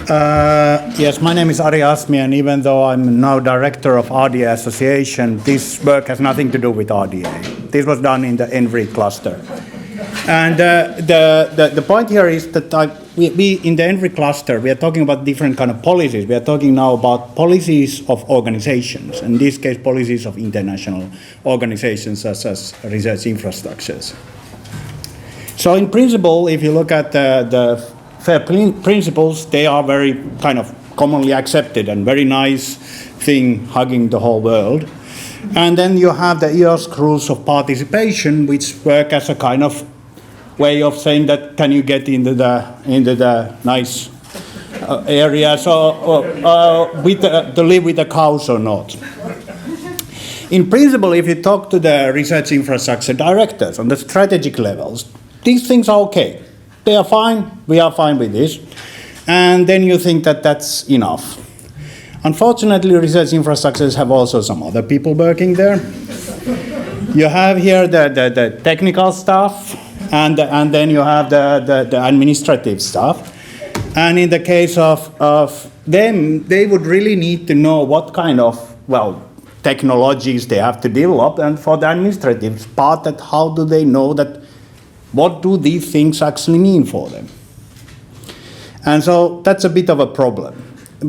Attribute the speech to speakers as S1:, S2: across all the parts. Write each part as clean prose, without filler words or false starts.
S1: Yes, my name is Ari Asmi, and even though I'm now director of RDA Association, this work has nothing to do with RDA. This was done in the ENVRI cluster. And the point here is that we in the ENVRI cluster, we are talking about different kind of policies. We are talking now about policies of organizations, in this case, policies of international organizations such as research infrastructures. So in principle, if you look at the fair principles, they are very kind of commonly accepted and very nice thing hugging the whole world. And then you have the EOSC rules of participation, which work as a kind of way of saying that can you get into the nice areas or to live with the cows or not. In principle, if you talk to the research infrastructure directors on the strategic levels, these things are okay. They are fine, we are fine with this. And then you think that that's enough. Unfortunately, research infrastructures have also some other people working there. You have here the technical stuff, and then you have the administrative stuff. And in the case of them, they would really need to know what kind of, technologies they have to develop. And for the administrative part, that how do they know that what do these things actually mean for them? And so that's a bit of a problem,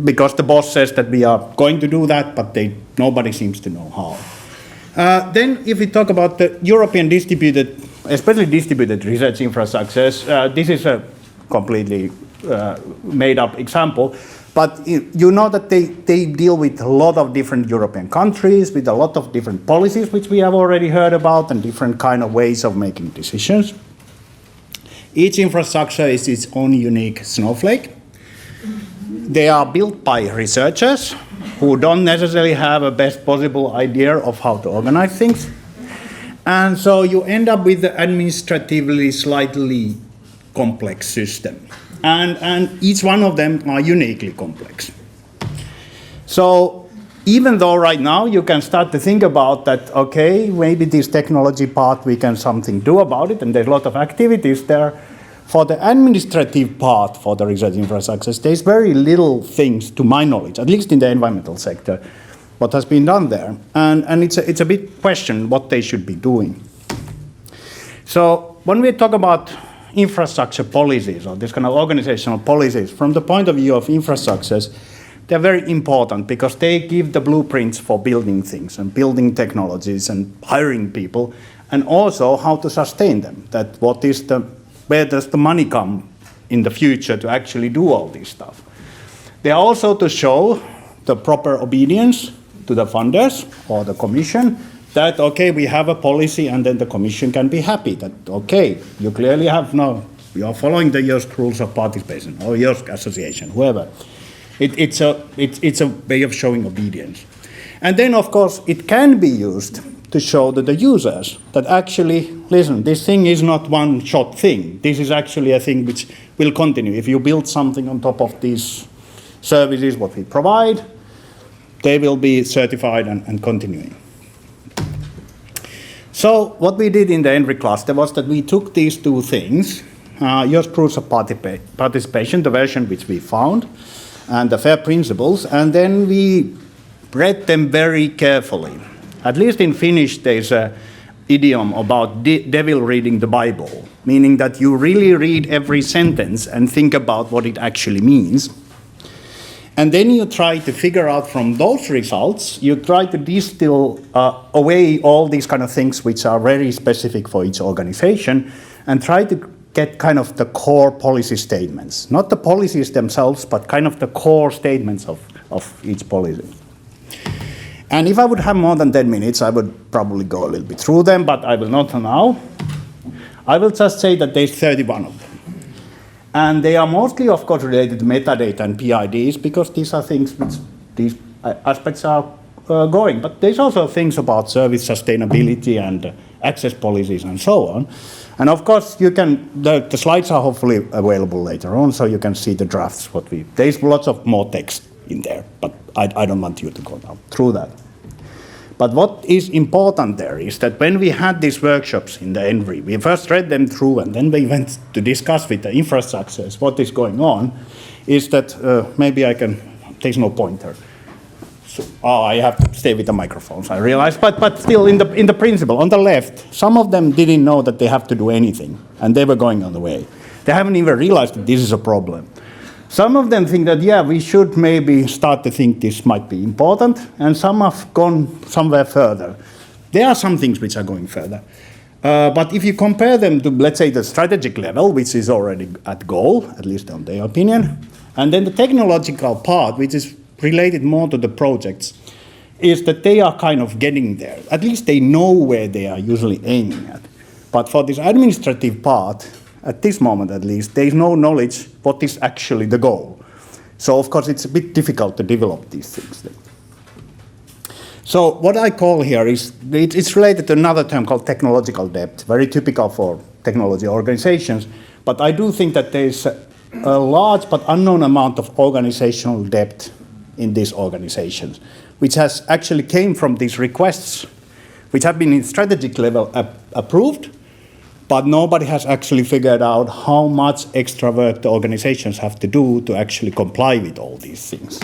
S1: because the boss says that we are going to do that, but nobody seems to know how. Then if we talk about the European distributed, especially distributed research infrastructures, this is a completely made up example, but you know that they deal with a lot of different European countries, with a lot of different policies, which we have already heard about, and different kind of ways of making decisions. Each infrastructure is its own unique snowflake. They are built by researchers who don't necessarily have a best possible idea of how to organize things. And so you end up with an administratively slightly complex system. And each one of them are uniquely complex. So even though right now you can start to think about that, okay, maybe this technology part we can something do about it, and there's a lot of activities there. For the administrative part for the research infrastructures, there's very little things, to my knowledge, at least in the environmental sector, what has been done there. And it's a big question what they should be doing. So when we talk about infrastructure policies, or this kind of organizational policies, from the point of view of infrastructures, they're very important because they give the blueprints for building things and building technologies and hiring people, and also how to sustain them. That where does the money come in the future to actually do all this stuff? They are also to show the proper obedience to the funders or the commission that, okay, we have a policy, and then the commission can be happy that, okay, you clearly have you are following the EOSC rules of participation or EOSC association, whoever. It's a way of showing obedience. And then, of course, it can be used to show to the users that actually, listen, this thing is not one-shot thing. This is actually a thing which will continue. If you build something on top of these services, what we provide, they will be certified and continuing. So what we did in the ENVRI cluster was that we took these two things, EOSC rules of participation, the version which we found, and the FAIR principles, and then we read them very carefully. At least in Finnish, there's an idiom about devil reading the Bible, meaning that you really read every sentence and think about what it actually means. And then you try to figure out from those results, you try to distill away all these kind of things which are very specific for each organization, and try to get kind of the core policy statements. Not the policies themselves, but kind of the core statements of each policy. And if I would have more than 10 minutes, I would probably go a little bit through them, but I will not now. I will just say that there's 31 of them. And they are mostly, of course, related to metadata and PIDs, because these are things which these aspects are going. But there's also things about service sustainability and access policies and so on. And of course, you can, the slides are hopefully available later on, so you can see the drafts. There's lots of more text in there, but I don't want you to go now through that. But what is important there is that when we had these workshops in the ENVRI, we first read them through, and then we went to discuss with the infrastructures what is going on. is that maybe I can, there's no pointer. So, I have to stay with the microphones, I realize, but still in the principle, on the left, some of them didn't know that they have to do anything, and they were going on the way. They haven't even realized that this is a problem. Some of them think that, yeah, we should maybe start to think this might be important, and some have gone somewhere further. There are some things which are going further. But if you compare them to, let's say, the strategic level, which is already at goal, at least on their opinion, and then the technological part, which is related more to the projects, is that they are kind of getting there. At least they know where they are usually aiming at. But for this administrative part, at this moment at least, there is no knowledge what is actually the goal. So of course it's a bit difficult to develop these things. So what I call here is, it's related to another term called technological debt, very typical for technology organizations, but I do think that there is a large but unknown amount of organizational debt in these organizations, which has actually came from these requests, which have been in strategic level approved, but nobody has actually figured out how much extra work the organizations have to do to actually comply with all these things.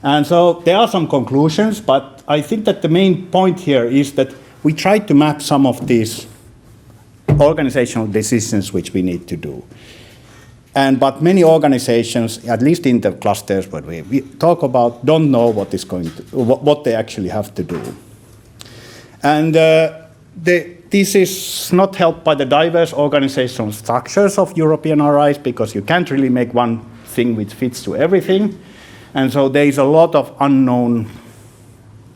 S1: And so there are some conclusions, but I think that the main point here is that we try to map some of these organizational decisions which we need to do. But many organizations, at least in the clusters what we talk about, don't know what is going to, what they actually have to do. And this is not helped by the diverse organizational structures of European RIs, because you can't really make one thing which fits to everything. And so there is a lot of unknown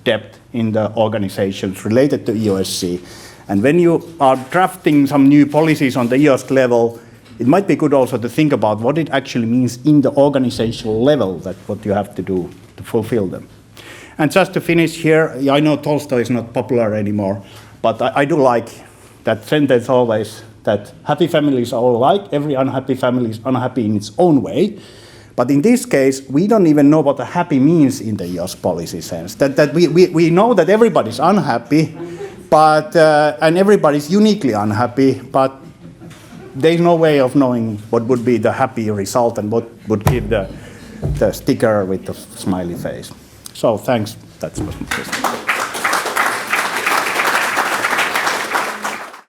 S1: depth in the organizations related to EOSC. And when you are drafting some new policies on the EOSC level, it might be good also to think about what it actually means in the organizational level, that what you have to do to fulfill them. And just to finish here, I know Tolstoy is not popular anymore, but I do like that sentence always, that happy families are all alike, every unhappy family is unhappy in its own way. But in this case, we don't even know what a happy means in the EOS policy sense. That we know that everybody's unhappy, but and everybody's uniquely unhappy, but there's no way of knowing what would be the happy result and what would give the sticker with the smiley face. So thanks. That's what it is.